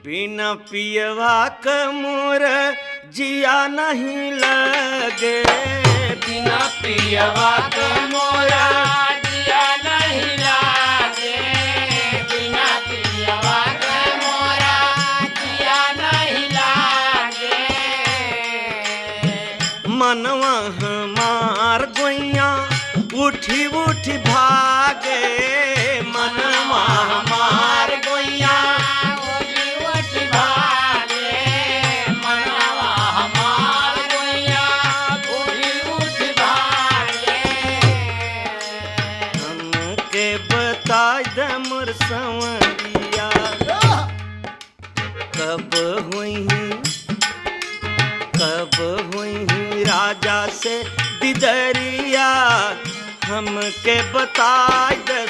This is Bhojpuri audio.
बिना पियवा क मोर जिया नहीं लगे, बिना पियवा क मोरा जिया नहीं लागे, बिना पियवा क मोरा जिया नहीं लागे। मनवा हमार गोइया उठी उठी भागे, मनवा हमार गोइया उठी उठी भागे, मनवा हमार गोइया उठी उठी भागे। हमके बता दे मोर संवरिया कब हुई राजा से दिदरिया, हमके बता दे